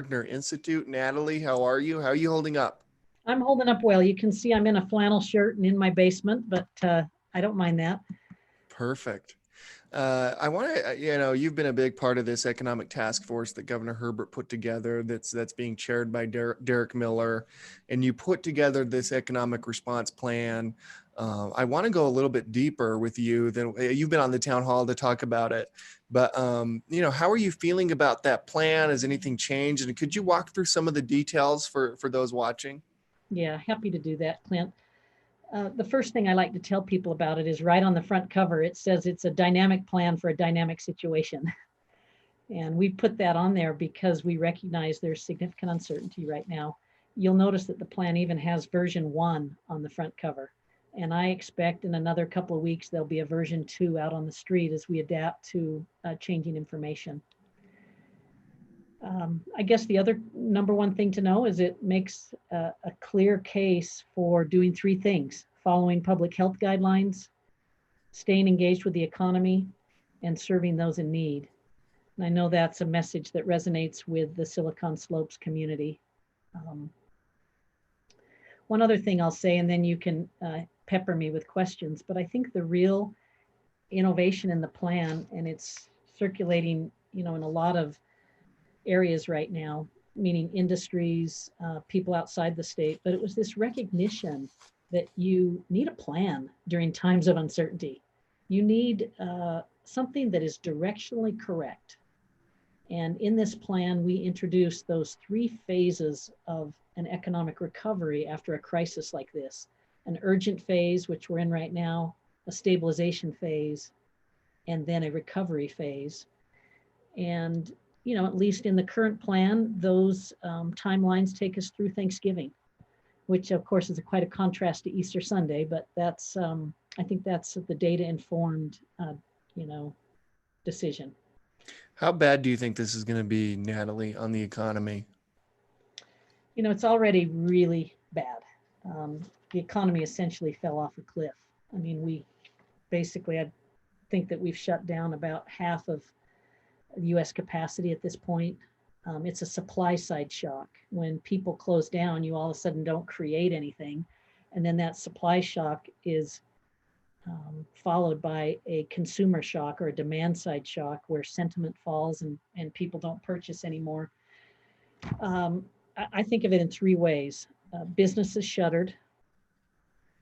Gardner Institute. Natalie, how are you? How are you holding up? I'm holding up well. You can see I'm in a flannel shirt and in my basement, but I don't mind that. Perfect. I want to, you've been a big part of this economic task force that Governor Herbert put together. That's being chaired by Derek Miller, and you put together this economic response plan. I want to go a little bit deeper with you than you've been on the town hall to talk about it. But how are you feeling about that plan? Has anything changed? And could you walk through some of the details for those watching? Yeah, happy to do that, Clint. The first thing I like to tell people about it is right on the front cover. It says it's a dynamic plan for a dynamic situation. And we put that on there because we recognize there's significant uncertainty right now. You'll notice that the plan even has version 1 on the front cover. And I expect in another couple of weeks, there'll be a version 2 out on the street as we adapt to changing information. I guess the other number one thing to know is it makes a clear case for doing three things: following public health guidelines, staying engaged with the economy, and serving those in need. And I know that's a message that resonates with the Silicon Slopes community. Um, One other thing I'll say, and then you can pepper me with questions, but I think the real innovation in the plan, and it's circulating, in a lot of areas right now, meaning industries, people outside the state, but it was this recognition that you need a plan during times of uncertainty. You need something that is directionally correct. And in this plan, we introduced those three phases of an economic recovery after a crisis like this: an urgent phase, which we're in right now, a stabilization phase, and then a recovery phase. And at least in the current plan, those timelines take us through Thanksgiving, which of course is quite a contrast to Easter Sunday, but that's, I think that's the data informed, you know, decision. How bad do you think this is going to be, Natalie, on the economy? It's already really bad. The economy essentially fell off a cliff. I mean, we basically, I think that we've shut down about half of US capacity at this point. It's a supply side shock. When people close down, you all of a sudden don't create anything. And then that supply shock is followed by a consumer shock or a demand side shock where sentiment falls and people don't purchase anymore. Um, I think of it in three ways: businesses shuttered,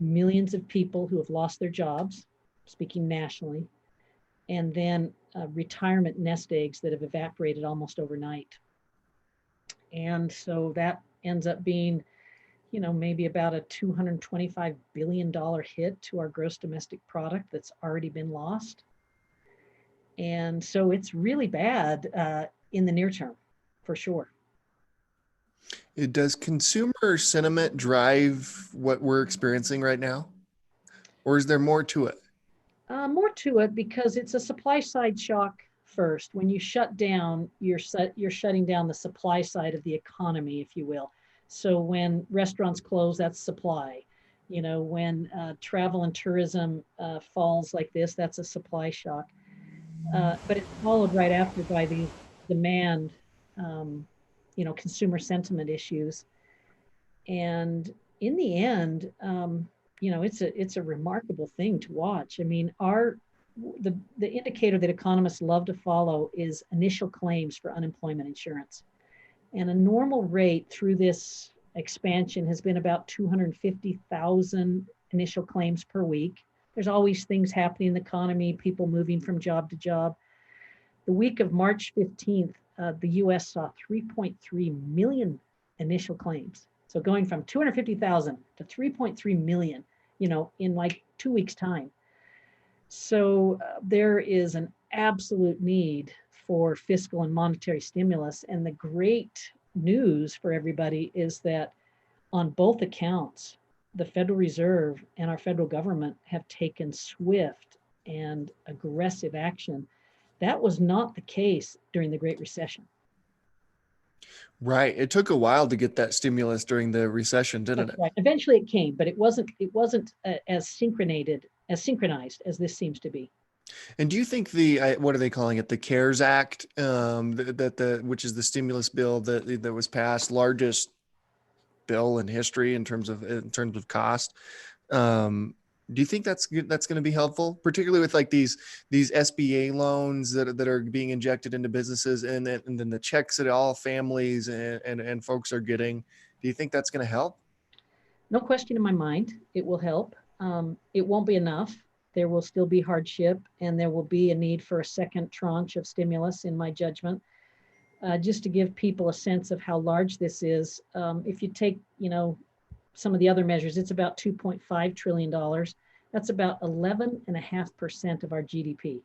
millions of people who have lost their jobs, speaking nationally, and then retirement nest eggs that have evaporated almost overnight. And so that ends up being, maybe about a $225 billion hit to our gross domestic product that's already been lost. And so it's really bad in the near term, for sure. Does consumer sentiment drive what we're experiencing right now? Or is there more to it? More to it because it's a supply side shock first. When you shut down, you're shutting down the supply side of the economy, if you will. So when restaurants close, that's supply. When travel and tourism falls like this, that's a supply shock. But it's followed right after by these demand, um, consumer sentiment issues. And in the end, it's a remarkable thing to watch. I mean, the indicator that economists love to follow is initial claims for unemployment insurance. And a normal rate through this expansion has been about 250,000 initial claims per week. There's always things happening in the economy, people moving from job to job. The week of March 15th, the US saw 3.3 million initial claims. So going from 250,000 to 3.3 million, in like 2 weeks' time. So there is an absolute need for fiscal and monetary stimulus. And the great news for everybody is that on both accounts, the Federal Reserve and our federal government have taken swift and aggressive action. That was not the case during the Great Recession. Right. It took a while to get that stimulus during the recession, didn't That's it? right. Eventually it came, but it wasn't as synchronized as this seems to be. And do you think what are they calling it? The CARES Act, which is the stimulus bill that was passed, largest bill in history in terms of cost. Um, do you think that's going to be helpful, particularly with like these SBA loans that are being injected into businesses, and then the checks that all families and folks are getting? Do you think that's going to help? No question in my mind, it will help. It won't be enough. There will still be hardship, and there will be a need for a second tranche of stimulus, in my judgment. Just to give people a sense of how large this is, if you take, some of the other measures, it's about $2.5 trillion. That's about 11.5% of our GDP.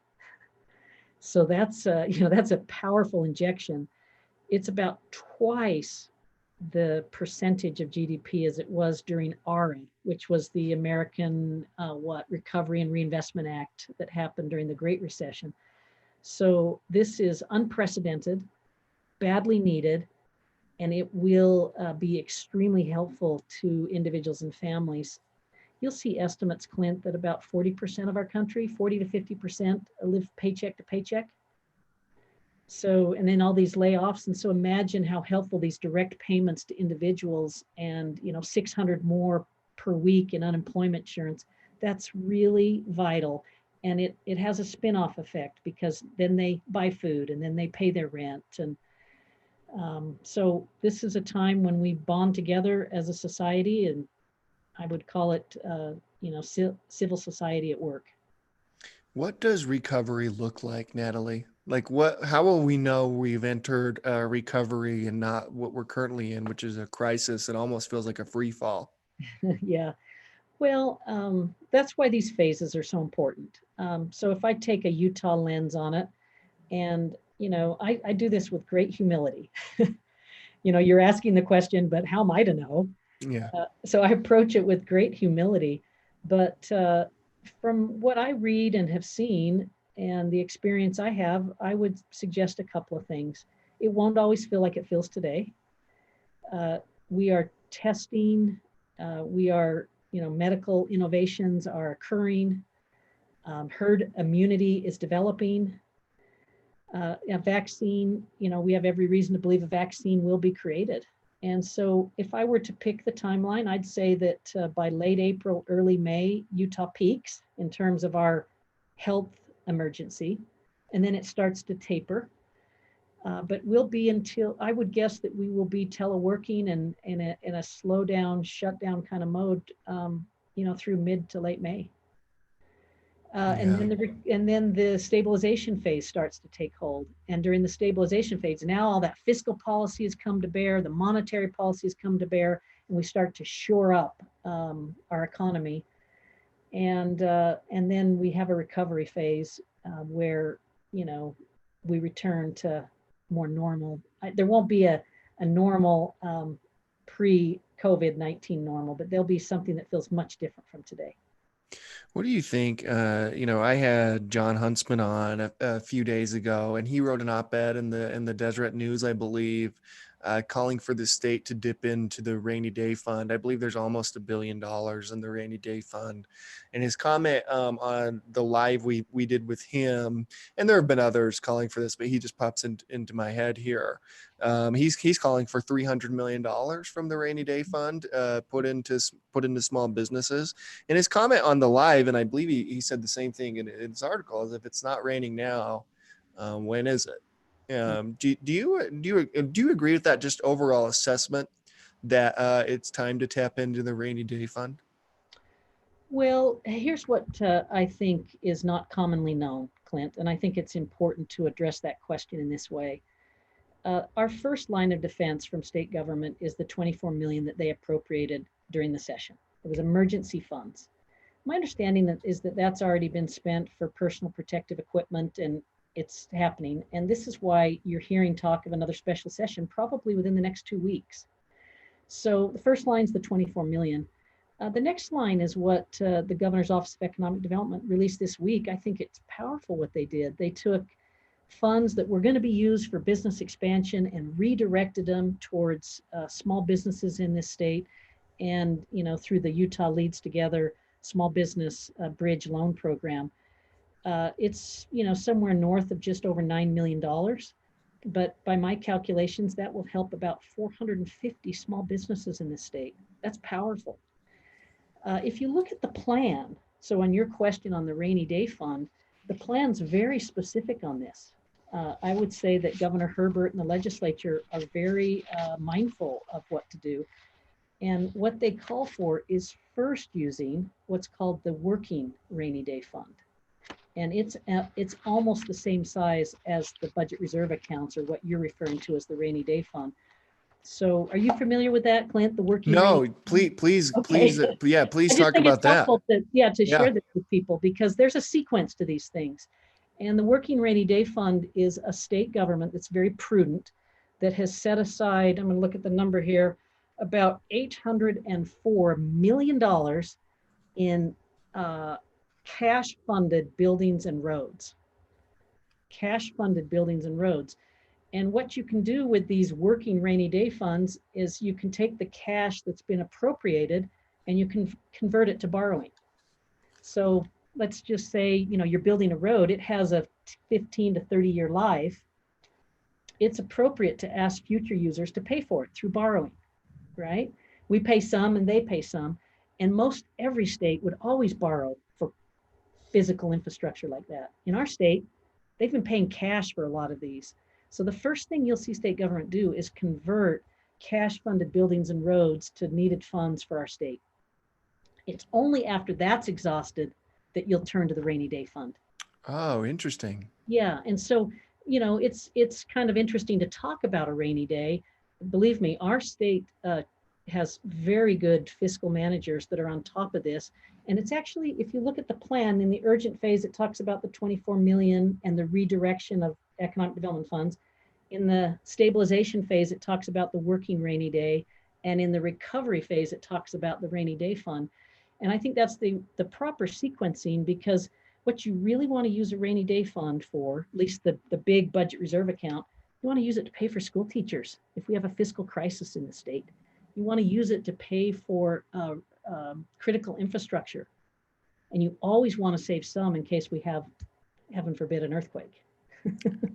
So that's, that's a powerful injection. It's about twice the percentage of GDP as it was during ARA, which was the American Recovery and Reinvestment Act that happened during the Great Recession. So this is unprecedented, badly needed, and it will be extremely helpful to individuals and families. You'll see estimates, Clint, that about 40% of our country, 40 to 50%, live paycheck to paycheck. So, and then all these layoffs. And so imagine how helpful these direct payments to individuals and, 600 more per week in unemployment insurance, that's really vital. And it has a spin-off effect because then they buy food and then they pay their rent. And so this is a time when we bond together as a society, and I would call it, civil society at work. What does recovery look like, Natalie? Like how will we know we've entered recovery and not what we're currently in, which is a crisis? It almost feels like a free fall. Yeah. Well, that's why these phases are so important. So if I take a Utah lens on it, and I do this with great humility. You're asking the question, but how am I to know? Yeah. So I approach it with great humility. But from what I read and have seen and the experience I have, I would suggest a couple of things. It won't always feel like it feels today. Uh, we are testing, medical innovations are occurring, herd immunity is developing. A vaccine, we have every reason to believe a vaccine will be created. And so, if I were to pick the timeline, I'd say that by late April, early May, Utah peaks in terms of our health emergency, and then it starts to taper. But we'll be until, I would guess that we will be teleworking and in a slow down, shutdown kind of mode, through mid to late May. And Yeah. then the stabilization phase starts to take hold. And during the stabilization phase, now all that fiscal policy has come to bear, the monetary policy has come to bear, and we start to shore up our economy. And then we have a recovery phase where we return to more normal. There won't be a normal pre-COVID-19 normal, but there'll be something that feels much different from today. What do you think? I had John Huntsman on a few days ago, and he wrote an op-ed in the Deseret News, I believe, calling for the state to dip into the rainy day fund. I believe there's almost $1 billion in the rainy day fund. And his comment on the live we did with him, and there have been others calling for this, but he just pops into my head here. He's calling for $300 million from the rainy day fund put into small businesses. And his comment on the live, and I believe he said the same thing in his article, is if it's not raining now, when is it? Do you agree with that just overall assessment that it's time to tap into the rainy day fund? Well, here's what I think is not commonly known, Clint, and I think it's important to address that question in this way. Our first line of defense from state government is the 24 million that they appropriated during the session. It was emergency funds. My understanding is that that's already been spent for personal protective equipment, and it's happening. And this is why you're hearing talk of another special session probably within the next 2 weeks. So the first line is the 24 million. The next line is what the Governor's Office of Economic Development released this week. I think it's powerful what they did. They took funds that were going to be used for business expansion and redirected them towards small businesses in this state, and through the Utah Leads Together Small Business Bridge Loan Program. It's, somewhere north of just over $9 million. But by my calculations, that will help about 450 small businesses in this state. That's powerful. If you look at the plan, so on your question on the rainy day fund, the plan's very specific on this. I would say that Governor Herbert and the legislature are very mindful of what to do. And what they call for is first using what's called the working rainy day fund. And it's almost the same size as the budget reserve accounts, or what you're referring to as the rainy day fund. So are you familiar with that, Clint, the working rainy No, day fund? please, Okay. yeah, please I just talk think it's about that. helpful to Yeah. share this with people, because there's a sequence to these things. And the working rainy day fund is a state government that's very prudent, that has set aside, I'm going to look at the number here, about $804 million in cash funded buildings and roads. Cash funded buildings and roads. And what you can do with these working rainy day funds is you can take the cash that's been appropriated and you can convert it to borrowing. So let's just say, you're building a road, it has a 15 to 30-year life. It's appropriate to ask future users to pay for it through borrowing, right? We pay some and they pay some. And most every state would always borrow for physical infrastructure like that. In our state, they've been paying cash for a lot of these. So the first thing you'll see state government do is convert cash funded buildings and roads to needed funds for our state. It's only after that's exhausted that you'll turn to the rainy day fund. Oh, interesting. Yeah, and so, it's kind of interesting to talk about a rainy day. Believe me, our state has very good fiscal managers that are on top of this. And it's actually, if you look at the plan in the urgent phase, it talks about the 24 million and the redirection of economic development funds. In the stabilization phase, it talks about the working rainy day. And in the recovery phase, it talks about the rainy day fund. And I think that's the proper sequencing, because what you really want to use a rainy day fund for, at least the big budget reserve account, you want to use it to pay for school teachers if we have a fiscal crisis in the state. You want to use it to pay for critical infrastructure. And you always want to save some in case we have, heaven forbid, an earthquake.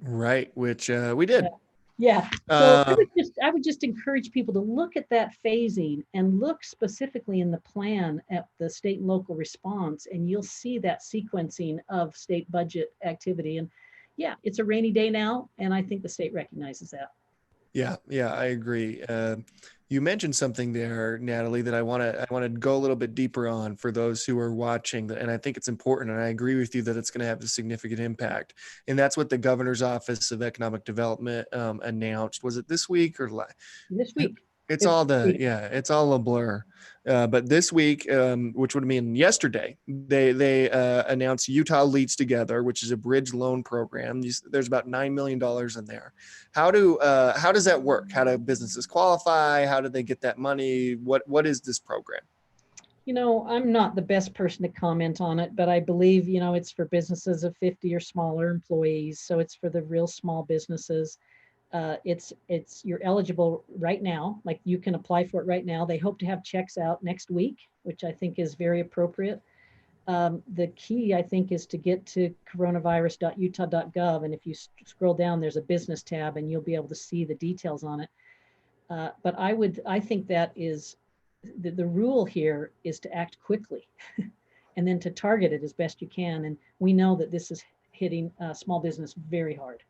Right, which we Yeah. did. Yeah. So I Um, would just I would just encourage people to look at that phasing and look specifically in the plan at the state and local response, and you'll see that sequencing of state budget activity. And yeah, it's a rainy day now, and I think the state recognizes that. yeah, yeah, I agree. You mentioned something there, Natalie, that I want to go a little bit deeper on for those who are watching, and I think it's important, and I agree with you that it's going to have a significant impact. And that's what the governor's office of economic development announced. Was it this week or This week. it's It's all this the week. yeah, it's all a blur. But this week, which would mean yesterday, they announced Utah Leads Together, which is a bridge loan program. There's about $9 million in there. How does that work? How do businesses qualify? How do they get that money? What is this program? I'm not the best person to comment on it, but I believe, it's for businesses of 50 or smaller employees. So it's for the real small businesses. It's you're eligible right now, like you can apply for it right now. They hope to have checks out next week, which I think is very appropriate. The key, I think, is to get to coronavirus.utah.gov, and if you scroll down, there's a business tab, and you'll be able to see the details on it. But I think that is the rule here is to act quickly, and then to target it as best you can. And we know that this is hitting small business very hard.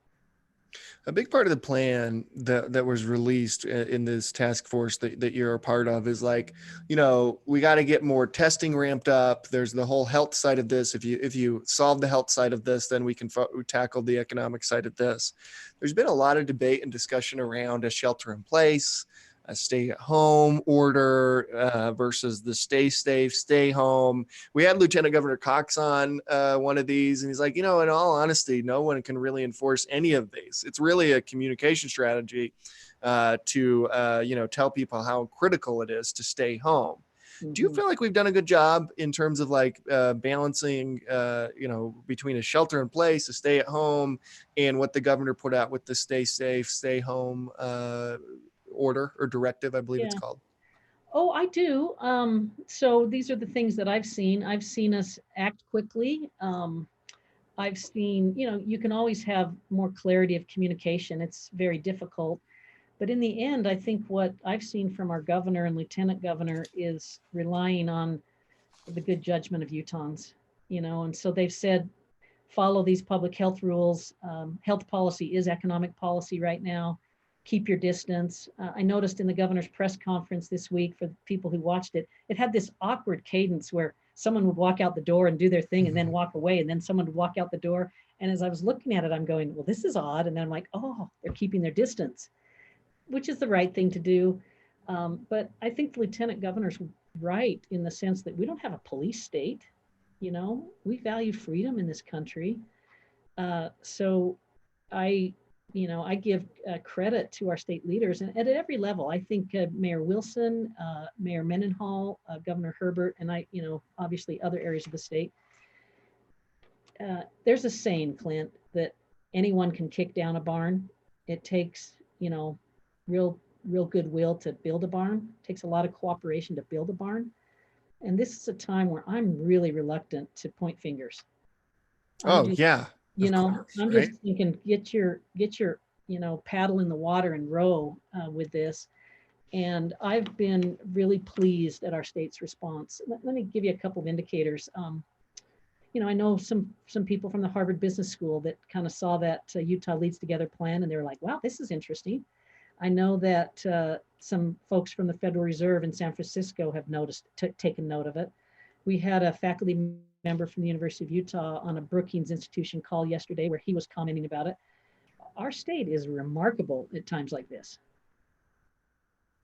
A big part of the plan that was released in this task force that you're a part of is like, we got to get more testing ramped up. There's the whole health side of this. If you solve the health side of this, then we can tackle the economic side of this. There's been a lot of debate and discussion around a shelter in place, a stay at home order versus the stay safe, stay home. We had Lieutenant Governor Cox on one of these, and he's like, in all honesty, no one can really enforce any of these. It's really a communication strategy to tell people how critical it is to stay home. Do you Mm-hmm. feel like we've done a good job in terms of like balancing, between a shelter in place, a stay at home, and what the governor put out with the stay safe, stay home order or directive, I believe it's Yeah. called? Oh, I do. So these are the things that I've seen. I've seen us act quickly. I've seen, you can always have more clarity of communication. It's very difficult. But in the end, I think what I've seen from our governor and lieutenant governor is relying on the good judgment of Utahns, and so they've said, follow these public health rules. Health policy is economic policy right now. Keep your distance. I noticed in the governor's press conference this week, for the people who watched it, it had this awkward cadence where someone would walk out the door and do their thing and then walk away, and then someone would walk out the door. And as I was looking at it, I'm going, well, this is odd. And then I'm like, oh, they're keeping their distance, which is the right thing to do. But I think the lieutenant governor's right in the sense that we don't have a police state. We value freedom in this country. So I, I give credit to our state leaders, and at every level. I think Mayor Wilson, Mayor Mendenhall, Governor Herbert, and obviously other areas of the state. There's a saying, Clint, that anyone can kick down a barn. It takes, real goodwill to build a barn. It takes a lot of cooperation to build a barn. And this is a time where I'm really reluctant to point fingers. I'm Oh just, yeah, of course, I'm right? just thinking, get your, paddle in the water and row with this. And I've been really pleased at our state's response. Let me give you a couple of indicators. I know some people from the Harvard Business School that kind of saw that Utah Leads Together plan, and they were like, wow, this is interesting. I know that some folks from the Federal Reserve in San Francisco have taken note of it. We had a faculty member from the University of Utah on a Brookings Institution call yesterday where he was commenting about it. Our state is remarkable at times like this.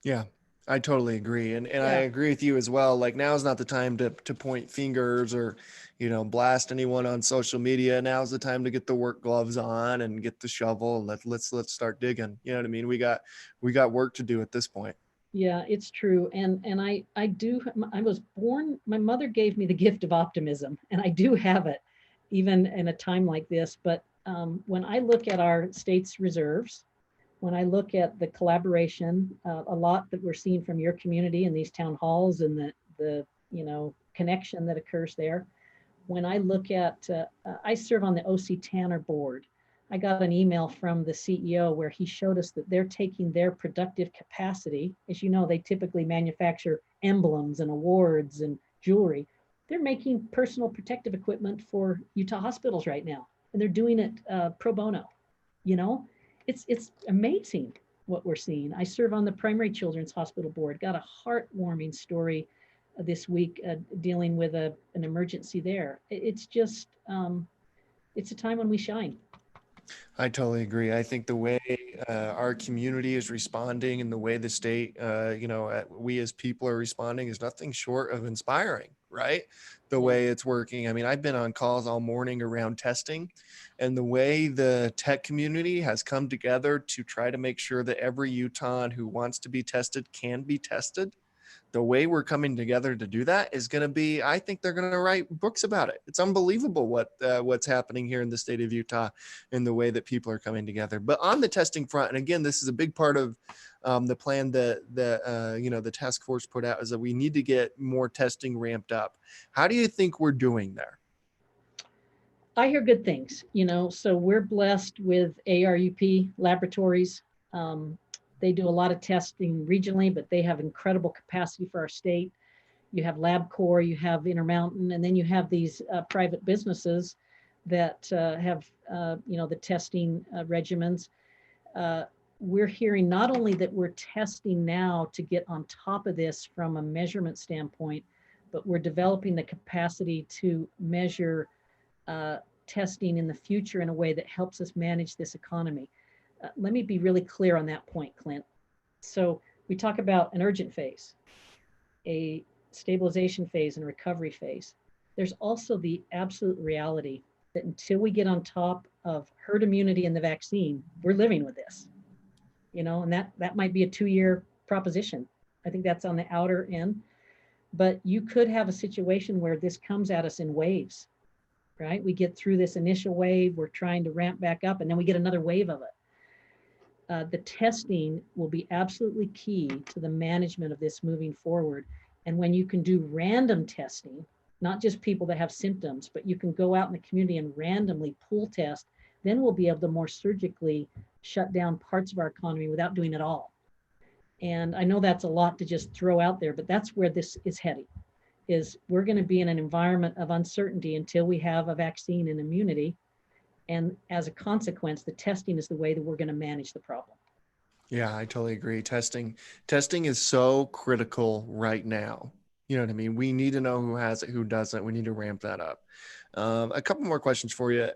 Yeah, I totally agree. And I Yeah, agree with you as well. Like now's not the time to point fingers or, blast anyone on social media. Now's the time to get the work gloves on and get the shovel and let's start digging. You know what I mean? We got work to do at this point. yeah, it's true. And I was born, my mother gave me the gift of optimism, and I do have it even in a time like this. But when I look at our state's reserves, when I look at the collaboration, a lot that we're seeing from your community in these town halls and the connection that occurs there. When I look at, I serve on the OC Tanner board. I got an email from the CEO where he showed us that they're taking their productive capacity. As you know, they typically manufacture emblems and awards and jewelry. They're making personal protective equipment for Utah hospitals right now, and they're doing it pro bono. You know, it's amazing what we're seeing. I serve on the Primary Children's Hospital board. Got a heartwarming story this week dealing with an emergency there. It's just it's a time when we shine. I totally agree. I think the way our community is responding and the way the state, we as people are responding is nothing short of inspiring, right? The Yeah. way it's working. I mean, I've been on calls all morning around testing, and the way the tech community has come together to try to make sure that every Utahn who wants to be tested can be tested. The way we're coming together to do that is going to be, I think they're going to write books about it. It's unbelievable what's happening here in the state of Utah and the way that people are coming together. But on the testing front, and again, this is a big part of the plan that the task force put out, is that we need to get more testing ramped up. How do you think we're doing there? I hear good things, so we're blessed with ARUP laboratories. Um, they do a lot of testing regionally, but they have incredible capacity for our state. You have LabCorp, you have Intermountain, and then you have these private businesses that have, the testing regimens. Uh, we're hearing not only that we're testing now to get on top of this from a measurement standpoint, but we're developing the capacity to measure uh, testing in the future in a way that helps us manage this economy. Let me be really clear on that point, Clint. So we talk about an urgent phase, a stabilization phase, and a recovery phase. There's also the absolute reality that until we get on top of herd immunity and the vaccine, we're living with this, and that might be a 2-year proposition. I think that's on the outer end, but you could have a situation where this comes at us in waves, right? We get through this initial wave, we're trying to ramp back up, and then we get another wave of it. The testing will be absolutely key to the management of this moving forward. And when you can do random testing, not just people that have symptoms, but you can go out in the community and randomly pool test. Then we'll be able to more surgically shut down parts of our economy without doing it all. And I know that's a lot to just throw out there, but that's where this is heading, is we're going to be in an environment of uncertainty until we have a vaccine and immunity. And as a consequence, the testing is the way that we're going to manage the problem. Yeah, I totally agree. Testing is so critical right now. You know what I mean? We need to know who has it, who doesn't. We need to ramp that up. A couple more questions for you.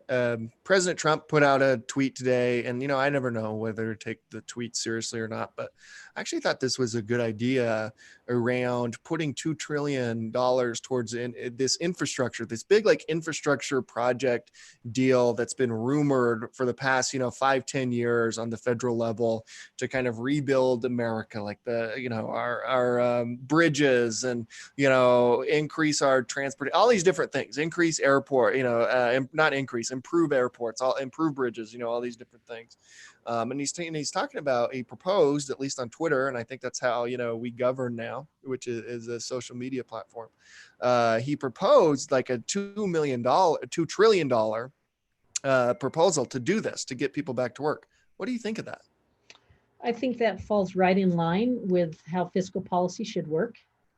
President Trump put out a tweet today, and I never know whether to take the tweet seriously or not, but I actually thought this was a good idea around putting $2 trillion towards this infrastructure, this big infrastructure project deal that's been rumored for the past 5-10 years on the federal level to kind of rebuild America, like our bridges and increase our transport, all these different things, increase airport, not increase, improve airports, all improve bridges, all these different things. And he's talking about, he proposed, at least on Twitter, and I think that's how we govern now, which is a social media platform. He proposed like a $2 trillion proposal to do this, to get people back to work. What do you think of that? I think that falls right in line with how fiscal policy should work.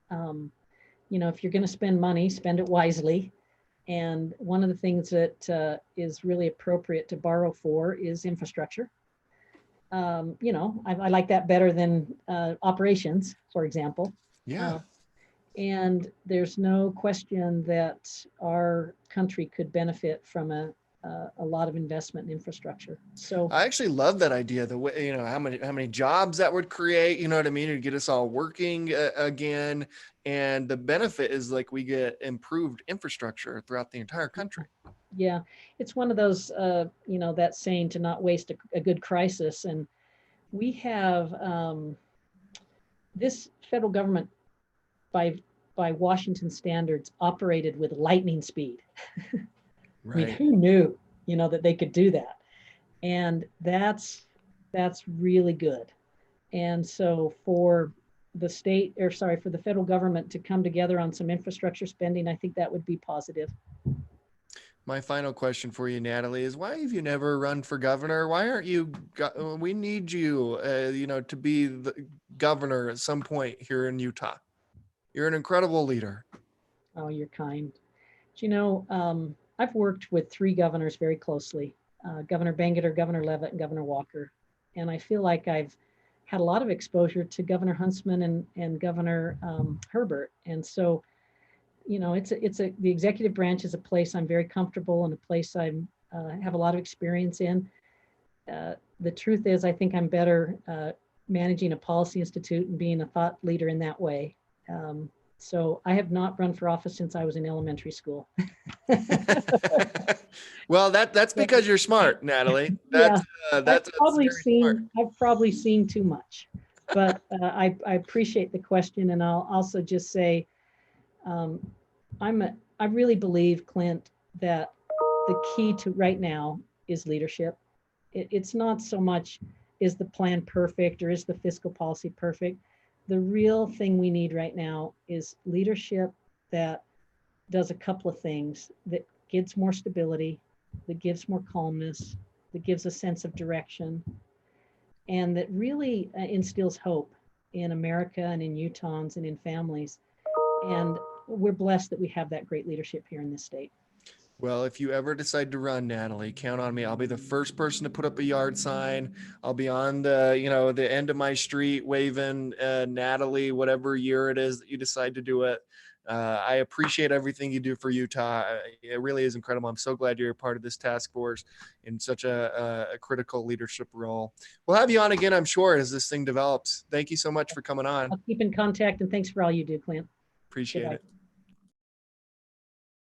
If you're going to spend money, spend it wisely. And one of the things that is really appropriate to borrow for is infrastructure. I like that better than operations, for example. Yeah. And there's no question that our country could benefit from a lot of investment in infrastructure. So I actually love that idea. The way, how many jobs that would create, you know what I mean? It'd get us all working again. And the benefit is we get improved infrastructure throughout the entire country. Yeah, it's one of those, that saying to not waste a good crisis. And we have this federal government, by Washington standards, operated with lightning speed. Right. I mean, who knew, that they could do that? And that's really good. And so for the federal government to come together on some infrastructure spending, I think that would be positive. My final question for you, Natalie, is why have you never run for governor? Why aren't you? We need you, to be the governor at some point here in Utah. You're an incredible leader. Oh, you're kind. I've worked with 3 governors very closely, Governor Bangerter, Governor Leavitt, and Governor Walker. And I feel like I've had a lot of exposure to Governor Huntsman and Governor Herbert. And so, the executive branch is a place I'm very comfortable, and a place I have a lot of experience in. The truth is, I think I'm better managing a policy institute and being a thought leader in that way. So I have not run for office since I was in elementary school. Well, that's because you're smart, Natalie. That's I've probably seen too much, but I appreciate the question, and I'll also just say, I really believe, Clint, that the key to right now is leadership. It's not so much is the plan perfect or is the fiscal policy perfect. The real thing we need right now is leadership that does a couple of things, that gives more stability, that gives more calmness, that gives a sense of direction, and that really instills hope in America and in Utahns and in families. And we're blessed that we have that great leadership here in this state. Well, if you ever decide to run, Natalie, count on me. I'll be the first person to put up a yard sign. I'll be on the end of my street waving Natalie, whatever year it is that you decide to do it. I appreciate everything you do for Utah. It really is incredible. I'm so glad you're a part of this task force in such a critical leadership role. We'll have you on again, I'm sure, as this thing develops. Thank you so much for coming on. I'll keep in contact, and thanks for all you do, Clint. Appreciate it.